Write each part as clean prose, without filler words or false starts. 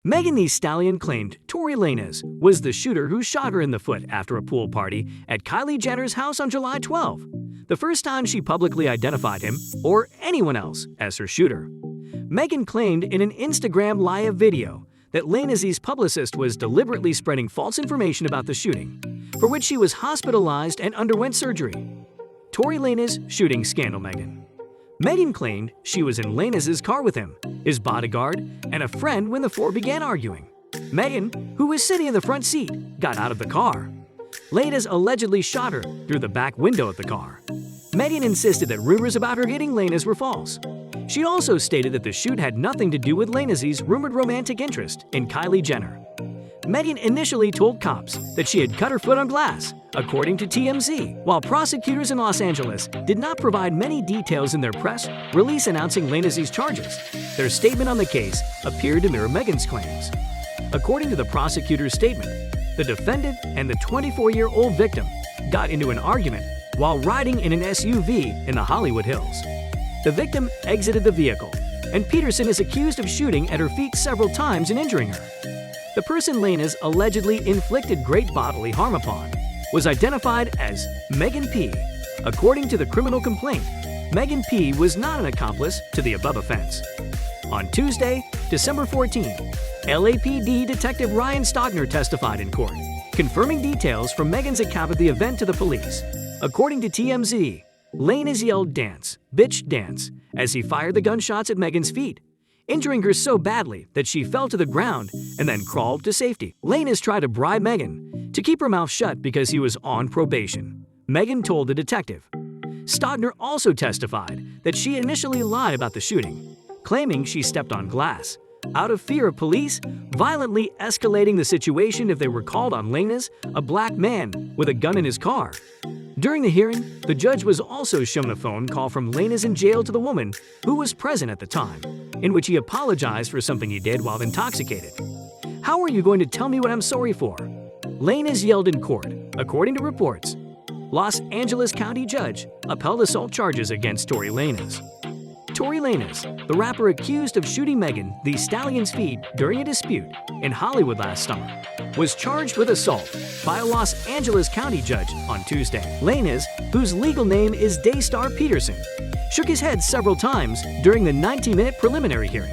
Megan Thee Stallion claimed Tory Lanez was the shooter who shot her in the foot after a pool party at Kylie Jenner's house on July 12, the first time she publicly identified him or anyone else as her shooter. Megan claimed in an Instagram live video that Lanez's publicist was deliberately spreading false information about the shooting, for which she was hospitalized and underwent surgery. Tory Lanez shooting scandal. Megan claimed she was in Lanez's car with him, his bodyguard, and a friend when the four began arguing. Megan, who was sitting in the front seat, got out of the car. Lanez allegedly shot her through the back window of the car. Megan insisted that rumors about her hitting Lanez were false. She also stated that the shoot had nothing to do with Lanez's rumored romantic interest in Kylie Jenner. Megan initially told cops that she had cut her foot on glass, according to TMZ, while prosecutors in Los Angeles did not provide many details in their press release announcing Lanez's charges. Their statement on the case appeared to mirror Megan's claims. According to the prosecutor's statement, the defendant and the 24-year-old victim got into an argument while riding in an SUV in the Hollywood Hills. The victim exited the vehicle, and Peterson is accused of shooting at her feet several times and injuring her. The person Lanez allegedly inflicted great bodily harm upon was identified as Megan P. According to the criminal complaint, Megan P. was not an accomplice to the above offense. On Tuesday, December 14, LAPD Detective Ryan Stogner testified in court, confirming details from Megan's account of the event to the police. According to TMZ, Lanez yelled "Dance, bitch, dance," as he fired the gunshots at Megan's feet, injuring her so badly that she fell to the ground and then crawled to safety. Lanez tried to bribe Megan to keep her mouth shut because he was on probation, Megan told the detective. Stogner also testified that she initially lied about the shooting, claiming she stepped on glass, out of fear of police, violently escalating the situation if they were called on Lanez, a black man with a gun in his car. During the hearing, the judge was also shown a phone call from Lanez in jail to the woman who was present at the time, in which he apologized for something he did while intoxicated. "How are you going to tell me what I'm sorry for?" Lanez yelled in court, according to reports. Los Angeles County judge upheld assault charges against Tory Lanez. Tory Lanez, the rapper accused of shooting Megan Thee Stallion's feet during a dispute in Hollywood last summer, was charged with assault by a Los Angeles County judge on Tuesday. Lanez, whose legal name is Daystar Peterson, shook his head several times during the 90-minute preliminary hearing,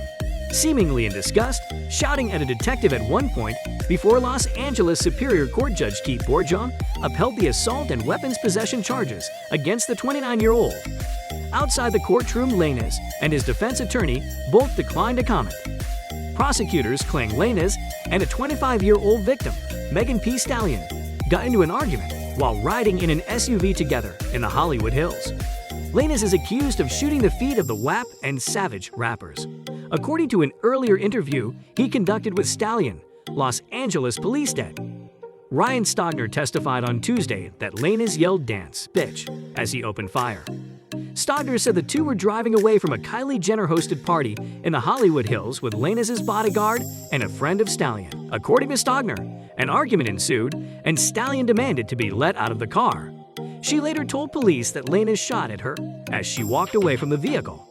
seemingly in disgust, shouting at a detective at one point before Los Angeles Superior Court Judge Keith Borjon upheld the assault and weapons possession charges against the 29-year-old. Outside the courtroom, Lanez and his defense attorney both declined to comment. Prosecutors claim Lanez and a 25-year-old victim, Megan P. Stallion, got into an argument while riding in an SUV together in the Hollywood Hills. Lanez is accused of shooting the feet of the WAP and Savage rappers. According to an earlier interview he conducted with Stallion, Los Angeles police said. Ryan Stogner testified on Tuesday that Lanez yelled "Dance, bitch," as he opened fire. Stogner said the two were driving away from a Kylie Jenner-hosted party in the Hollywood Hills with Lanez's bodyguard and a friend of Stallion. According to Stogner, an argument ensued, and Stallion demanded to be let out of the car. She later told police that Lanez shot at her as she walked away from the vehicle.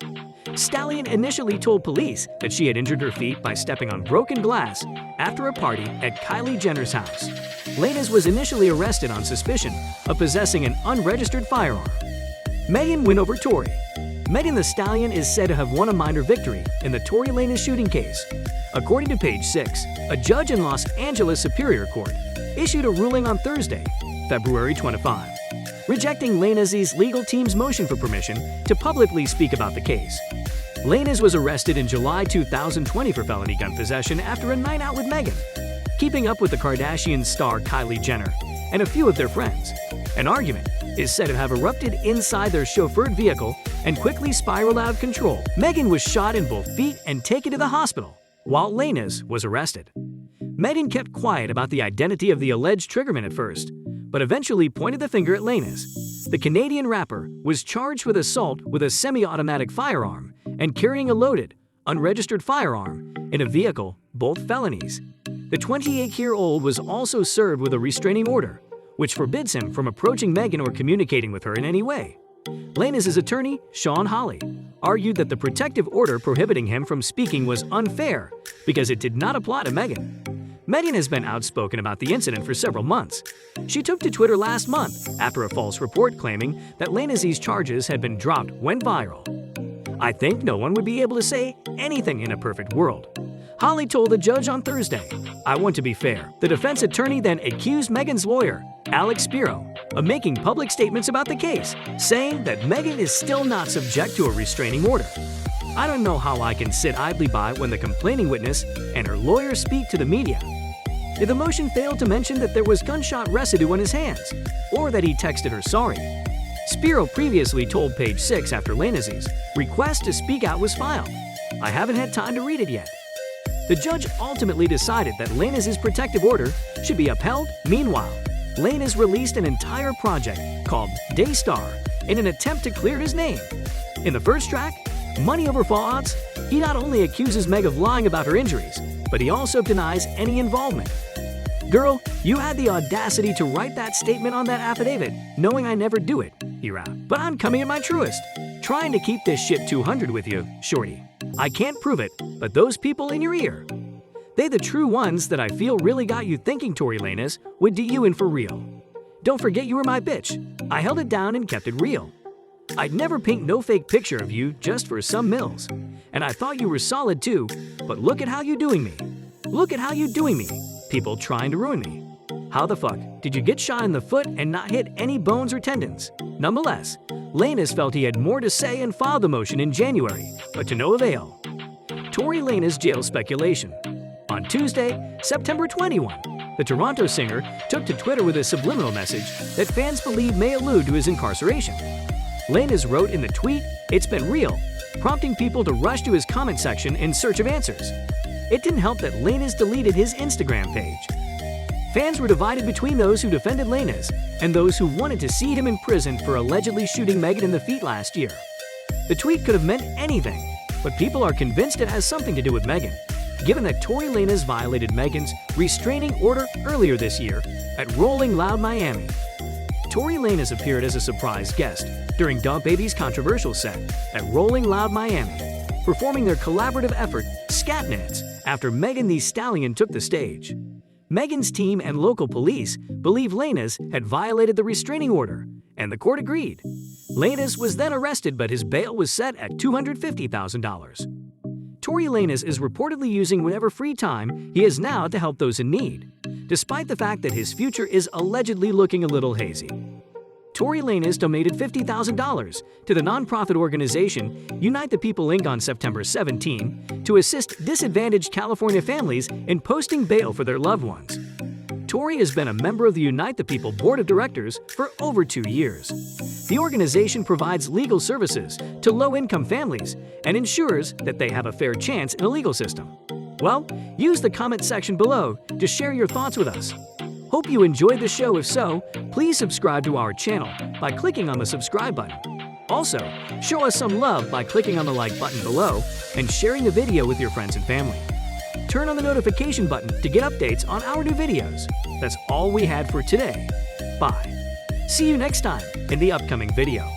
Stallion initially told police that she had injured her feet by stepping on broken glass after a party at Kylie Jenner's house. Lanez was initially arrested on suspicion of possessing an unregistered firearm. Megan win over Tory. Megan Thee Stallion is said to have won a minor victory in the Tory Lanez shooting case. According to Page 6, a judge in Los Angeles Superior Court issued a ruling on Thursday, February 25, rejecting Lanez's legal team's motion for permission to publicly speak about the case. Lanez was arrested in July 2020 for felony gun possession after a night out with Megan, keeping up with the Kardashian star Kylie Jenner and a few of their friends. An argument is said to have erupted inside their chauffeured vehicle and quickly spiraled out of control. Megan was shot in both feet and taken to the hospital, while Lanez was arrested. Megan kept quiet about the identity of the alleged triggerman at first, but eventually pointed the finger at Lanez. The Canadian rapper was charged with assault with a semi-automatic firearm and carrying a loaded, unregistered firearm in a vehicle, both felonies. The 28-year-old was also served with a restraining order, which forbids him from approaching Megan or communicating with her in any way. Lanez's attorney, Sean Hawley, argued that the protective order prohibiting him from speaking was unfair because it did not apply to Megan. Megan has been outspoken about the incident for several months. She took to Twitter last month after a false report claiming that Lanez's charges had been dropped went viral. "I think no one would be able to say anything in a perfect world," Holly told the judge on Thursday. "I want to be fair." The defense attorney then accused Megan's lawyer, Alex Spiro, of making public statements about the case, saying that Megan is still not subject to a restraining order. "I don't know how I can sit idly by when the complaining witness and her lawyer speak to the media." The motion failed to mention that there was gunshot residue on his hands, or that he texted her sorry. Spiro previously told Page 6 after Lanez's request to speak out was filed, "I haven't had time to read it yet." The judge ultimately decided that Lanez's protective order should be upheld. Meanwhile, Lanez released an entire project called Daystar in an attempt to clear his name. In the first track, Money Over Fallouts, he not only accuses Meg of lying about her injuries, but he also denies any involvement. "Girl, you had the audacity to write that statement on that affidavit, knowing I never do it," he rapped. "But I'm coming at my truest, trying to keep this shit 200 with you, shorty. I can't prove it, but those people in your ear, they the true ones that I feel really got you thinking Tory Lanez would do you in for real. Don't forget you were my bitch. I held it down and kept it real. I'd never paint no fake picture of you just for some mills. And I thought you were solid too, but look at how you doing me. Look at how you doing me. People trying to ruin me. How the fuck did you get shot in the foot and not hit any bones or tendons?" Nonetheless, Lanez felt he had more to say and filed the motion in January, but to no avail. Tory Lanez jail speculation. On Tuesday, September 21, the Toronto singer took to Twitter with a subliminal message that fans believe may allude to his incarceration. Lanez wrote in the tweet, "It's been real," prompting people to rush to his comment section in search of answers. It didn't help that Lanez deleted his Instagram page. Fans were divided between those who defended Lanez and those who wanted to see him in prison for allegedly shooting Megan in the feet last year. The tweet could have meant anything, but people are convinced it has something to do with Megan, given that Tory Lanez violated Megan's restraining order earlier this year at Rolling Loud Miami. Tory Lanez appeared as a surprise guest during Dog Baby's controversial set at Rolling Loud Miami, performing their collaborative effort, Scatnets, after Megan Thee Stallion took the stage. Megan's team and local police believe Lanez had violated the restraining order, and the court agreed. Lanez was then arrested, but his bail was set at $250,000. Tory Lanez is reportedly using whatever free time he has now to help those in need, despite the fact that his future is allegedly looking a little hazy. Tory Lanez donated $50,000 to the nonprofit organization Unite the People Inc. on September 17 to assist disadvantaged California families in posting bail for their loved ones. Tory has been a member of the Unite the People Board of Directors for over 2 years. The organization provides legal services to low-income families and ensures that they have a fair chance in the legal system. Well, use the comment section below to share your thoughts with us. Hope you enjoyed the show. If so, please subscribe to our channel by clicking on the subscribe button. Also, show us some love by clicking on the like button below and sharing the video with your friends and family. Turn on the notification button to get updates on our new videos. That's all we had for today. Bye. See you next time in the upcoming video.